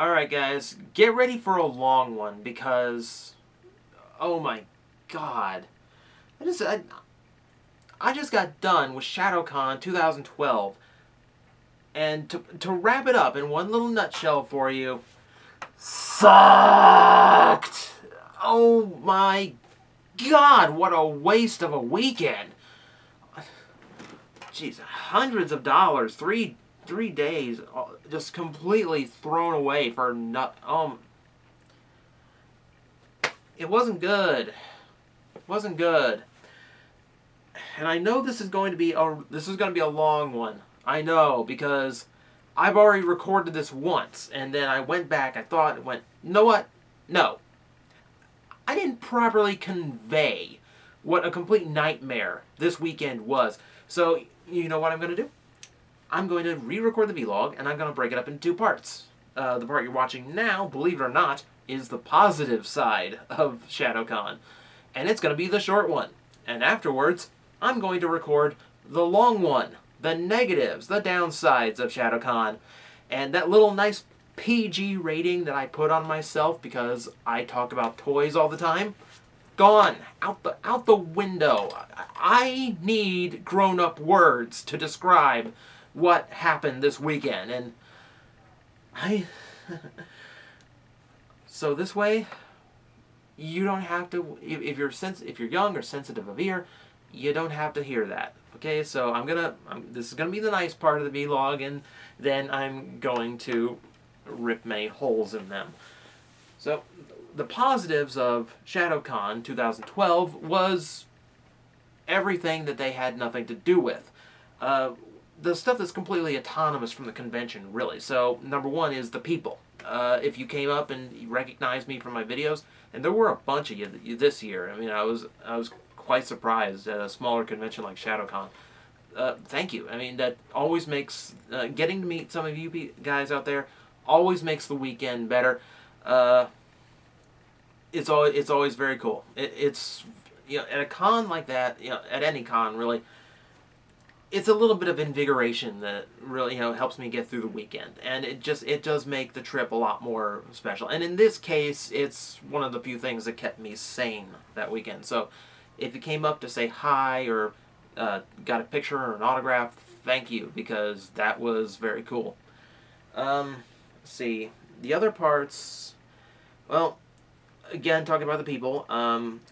Alright guys, get ready for a long one because, oh my god. I just got done with Shadocon 2012. And to wrap it up in one little nutshell for you, sucked! Oh my god, what a waste of a weekend. Jeez, hundreds of dollars, three days, just completely thrown away for it wasn't good. It wasn't good. And I know this is going to be a long one. I know, because I've already recorded this once, and then I went back, you know what? No. I didn't properly convey what a complete nightmare this weekend was. So, you know what I'm going to do? I'm going to re-record the vlog, and I'm going to break it up into two parts. The part you're watching now, believe it or not, is the positive side of Shadocon. And it's going to be the short one. And afterwards, I'm going to record the long one. The negatives, the downsides of Shadocon. And that little nice PG rating that I put on myself because I talk about toys all the time, gone. Out the window. I need grown-up words to describe what happened this weekend. And so this way, you don't have to, if you're young or sensitive of ear, you don't have to hear that. Okay, so this is gonna be the nice part of the vlog, and then I'm going to rip many holes in them. So the positives of Shadocon 2012 was everything that they had nothing to do with. The stuff that's completely autonomous from the convention, really. So number one is the people. If you came up and you recognized me from my videos, and there were a bunch of you this year. I mean, I was quite surprised at a smaller convention like Shadocon. Thank you. I mean, that always makes getting to meet some of you guys out there always makes the weekend better. It's always very cool. It's at a con like that, at any con really, it's a little bit of invigoration that really helps me get through the weekend, and it does make the trip a lot more special. And in this case, it's one of the few things that kept me sane that weekend. So if you came up to say hi or got a picture or an autograph, thank you, because that was very cool. Let's see, the other parts, well, again, talking about the people,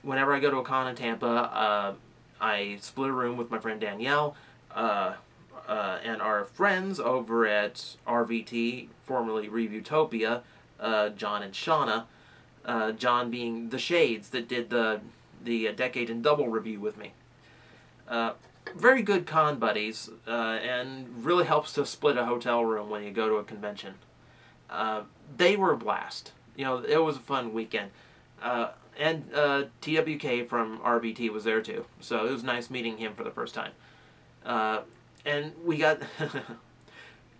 whenever I go to a con in Tampa, I split a room with my friend Danielle, and our friends over at RVT, formerly Reviewtopia, John and Shauna, John being the Shades that did the Decade in Double review with me. Very good con buddies, and really helps to split a hotel room when you go to a convention. They were a blast. It was a fun weekend. And TWK from RBT was there too, so it was nice meeting him for the first time. And we got,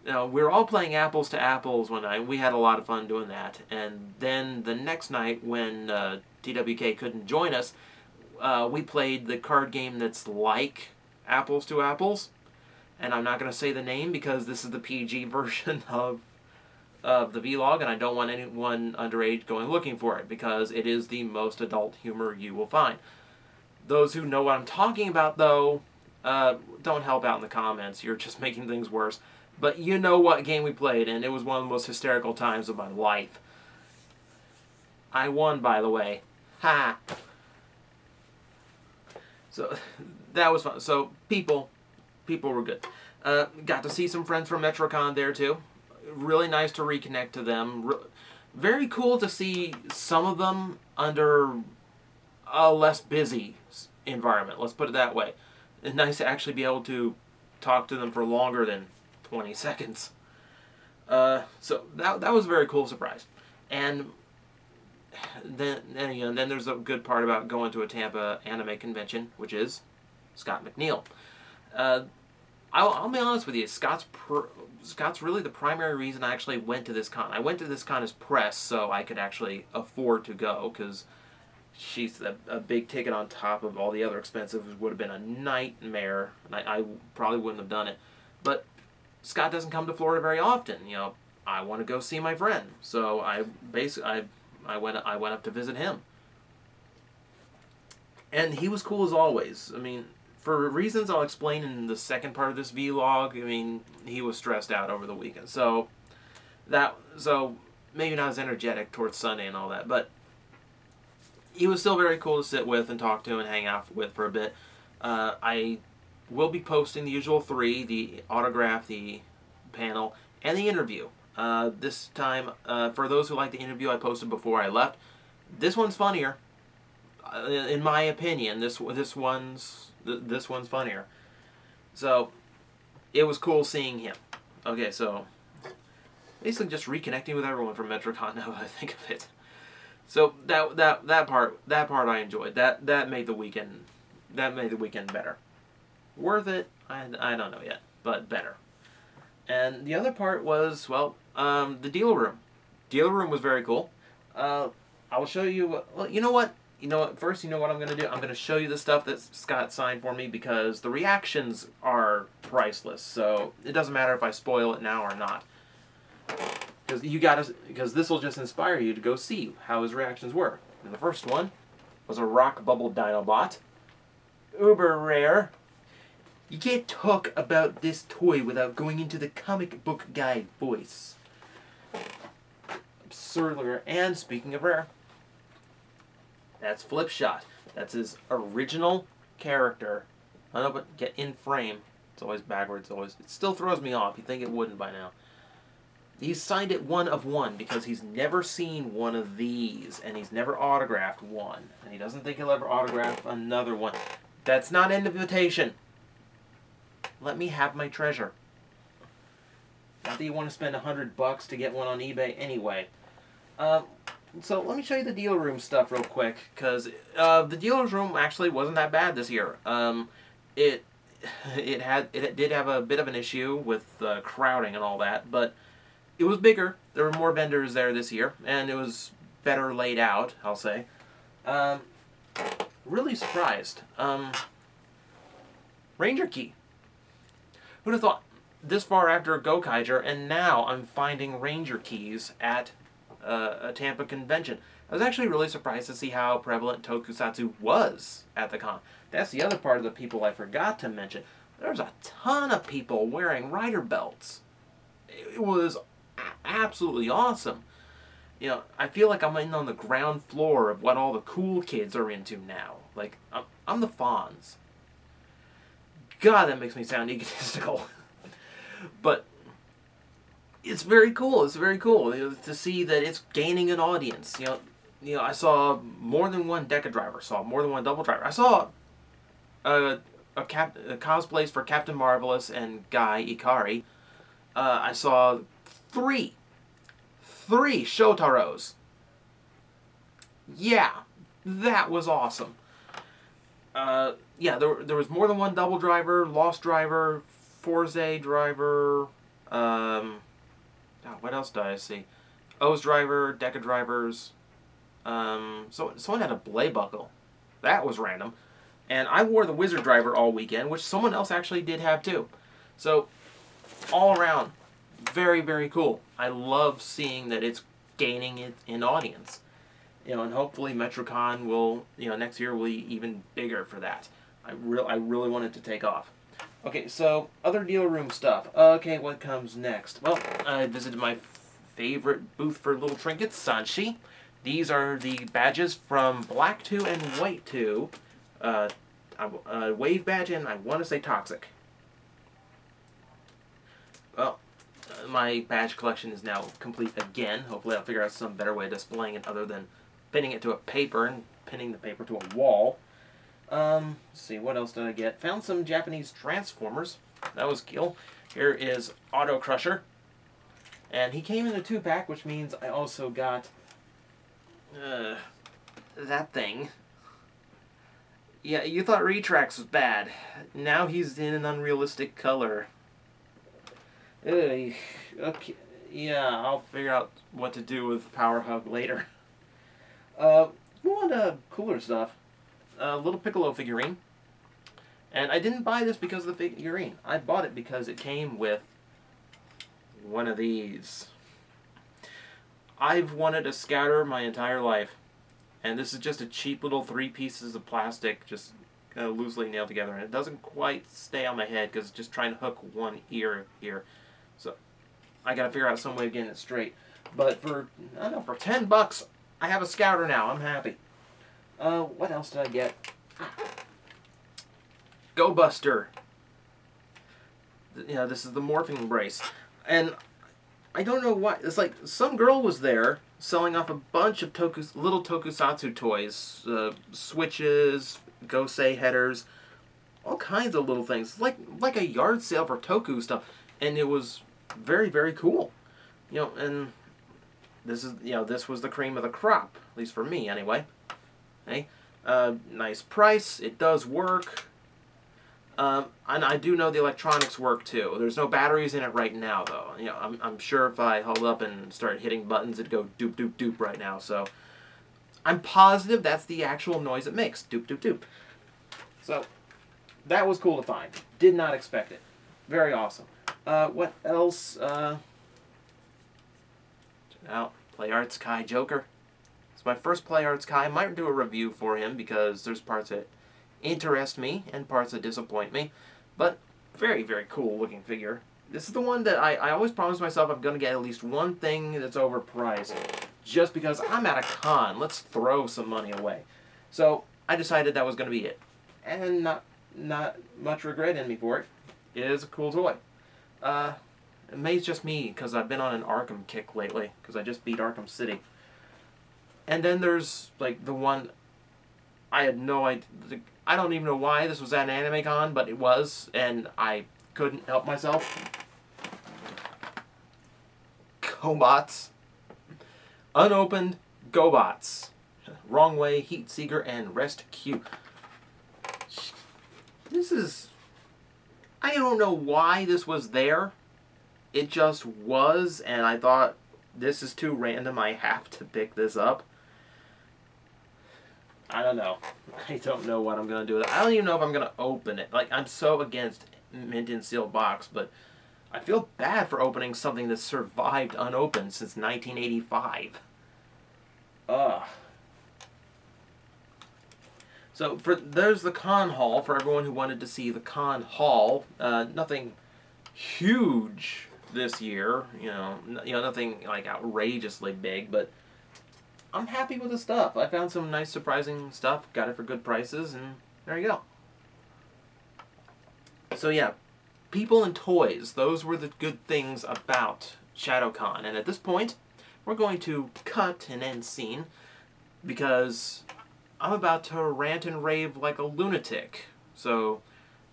we were all playing apples to apples one night. We had a lot of fun doing that. And then the next night, when TWK couldn't join us, we played the card game that's like apples to apples. And I'm not going to say the name because this is the PG version of the vlog, and I don't want anyone underage going looking for it because it is the most adult humor you will find. Those who know what I'm talking about, though, don't help out in the comments. You're just making things worse. But you know what game we played, and it was one of the most hysterical times of my life. I won, by the way. Ha! So, that was fun. So, people were good. Got to see some friends from MetroCon there, too. Really nice to reconnect to them. Very cool to see some of them under a less busy environment. Let's put it that way. It's nice to actually be able to talk to them for longer than 20 seconds. So that was a very cool surprise. And then there's a good part about going to a Tampa anime convention, which is Scott McNeil. I'll be honest with you, Scott's really the primary reason I actually went to this con. I went to this con as press, so I could actually afford to go, because she's a big ticket on top of all the other expenses. Would have been a nightmare. I probably wouldn't have done it. But Scott doesn't come to Florida very often. I want to go see my friend. So I went up to visit him. And he was cool as always. I mean, for reasons I'll explain in the second part of this vlog, I mean, he was stressed out over the weekend. So maybe not as energetic towards Sunday and all that, but he was still very cool to sit with and talk to and hang out with for a bit. I will be posting the usual 3, the autograph, the panel, and the interview. This time, for those who like the interview I posted before I left, this one's funnier. In my opinion, this one's funnier. So it was cool seeing him. Okay, so basically just reconnecting with everyone from MetroCon now that I think of it. So that part I enjoyed. That made the weekend better. Worth it? I don't know yet, but better. And the other part was, well, the dealer room. Dealer room was very cool. I will show you. Well, you know what? First, you know what I'm going to do? I'm going to show you the stuff that Scott signed for me because the reactions are priceless. So it doesn't matter if I spoil it now or not. Because this will just inspire you to go see how his reactions were. And the first one was a Rock Bubble Dinobot. Uber rare. You can't talk about this toy without going into the comic book guy voice. Absurdly rare. And speaking of rare, that's Flipshot. That's his original character. I know, but get in frame. It's always backwards. It still throws me off. You'd think it wouldn't by now. He's signed it 1 of 1 because he's never seen one of these, and he's never autographed one, and he doesn't think he'll ever autograph another one. That's not an invitation. Let me have my treasure. Not that you want to spend $100 to get one on eBay anyway. So let me show you the dealer room stuff real quick, because the dealer's room actually wasn't that bad this year. It did have a bit of an issue with crowding and all that, but it was bigger. There were more vendors there this year, and it was better laid out, I'll say. Really surprised. Ranger Key. Who'd have thought this far after Gokaiger, and now I'm finding Ranger Keys at a Tampa convention. I was actually really surprised to see how prevalent Tokusatsu was at the con. That's the other part of the people I forgot to mention. There's a ton of people wearing rider belts. It was absolutely awesome. I feel like I'm in on the ground floor of what all the cool kids are into now. Like, I'm the Fonz. God, that makes me sound egotistical. But it's very cool. It's very cool to see that it's gaining an audience. I saw more than one Deca driver. Saw more than one double driver. I saw cosplays for Captain Marvelous and Guy Ikari. I saw three Shotaros. Yeah, that was awesome. Yeah, there was more than one double driver, Lost driver, Forze driver. What else did I see? O's driver, Deca drivers. So someone had a belay buckle. That was random. And I wore the Wizard driver all weekend, which someone else actually did have too. So all around, very, very cool. I love seeing that it's gaining it in audience. And hopefully MetroCon will, next year will be even bigger for that. I really want it to take off. Okay, so other dealer room stuff. Okay, what comes next? Well, I visited my favorite booth for little trinkets, Sanshi. These are the badges from Black 2 and White 2. Wave badge and I want to say Toxic. Well, my badge collection is now complete again. Hopefully I'll figure out some better way of displaying it other than pinning it to a paper and pinning the paper to a wall. Let's see, what else did I get? Found some Japanese Transformers. That was cool. Here is Auto Crusher. And he came in a 2-pack, which means I also got that thing. Yeah, you thought Retrax was bad. Now he's in an unrealistic color. Okay, yeah, I'll figure out what to do with Power Hug later. Move on to cooler stuff. Little Piccolo figurine. And I didn't buy this because of the figurine. I bought it because it came with one of these. I've wanted a scouter my entire life, and this is just a cheap little 3 pieces of plastic, just kind of loosely nailed together, and it doesn't quite stay on my head because it's just trying to hook one ear here. So I gotta figure out some way of getting it straight. But for, I don't know, for $10, I have a scouter now. I'm happy. What else did I get? Go Buster. You know, this is the morphing brace. And I don't know why. It's like some girl was there selling off a bunch of little tokusatsu toys. Switches, Gosei headers, all kinds of little things. Like a yard sale for toku stuff. And it was very, very cool. You know, and this is, you know, this was the cream of the crop. At least for me, anyway. Hey, nice price. It does work. And I do know the electronics work too. There's no batteries in it right now, though. You know, I'm sure if I held up and started hitting buttons, it'd go doop doop doop right now. So I'm positive that's the actual noise it makes, doop doop doop. So that was cool to find. Did not expect it. Very awesome. What else? Out Play Arts Kai Joker. It's my first Play Arts Kai. I might do a review for him because there's parts that interest me and parts that disappoint me, but very, very cool looking figure. This is the one that I always promise myself I'm going to get at least one thing that's overpriced just because I'm at a con. Let's throw some money away. So I decided that was going to be it, and not much regret in me for it. It is a cool toy. It may just me because I've been on an Arkham kick lately because I just beat Arkham City. And then there's like the one I had no idea. I don't even know why this was at an anime con, but it was, and I couldn't help myself. GoBots. Unopened GoBots. Wrong Way, Heat Seeker, and Rest Q. This is... I don't know why this was there. It just was, and I thought, this is too random, I have to pick this up. I don't know. I don't know what I'm going to do with it. I don't even know if I'm going to open it. Like, I'm so against mint and sealed box, but I feel bad for opening something that survived unopened since 1985. Ugh. So, there's the con haul for everyone who wanted to see the con haul. Nothing huge this year, you know, nothing like outrageously big, but I'm happy with the stuff. I found some nice surprising stuff, got it for good prices, and there you go. So yeah, people and toys, those were the good things about Shadocon. And at this point, we're going to cut and end scene because I'm about to rant and rave like a lunatic. So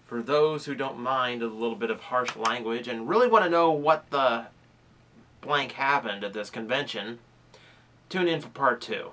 for those who don't mind a little bit of harsh language and really want to know what the blank happened at this convention, tune in for part 2.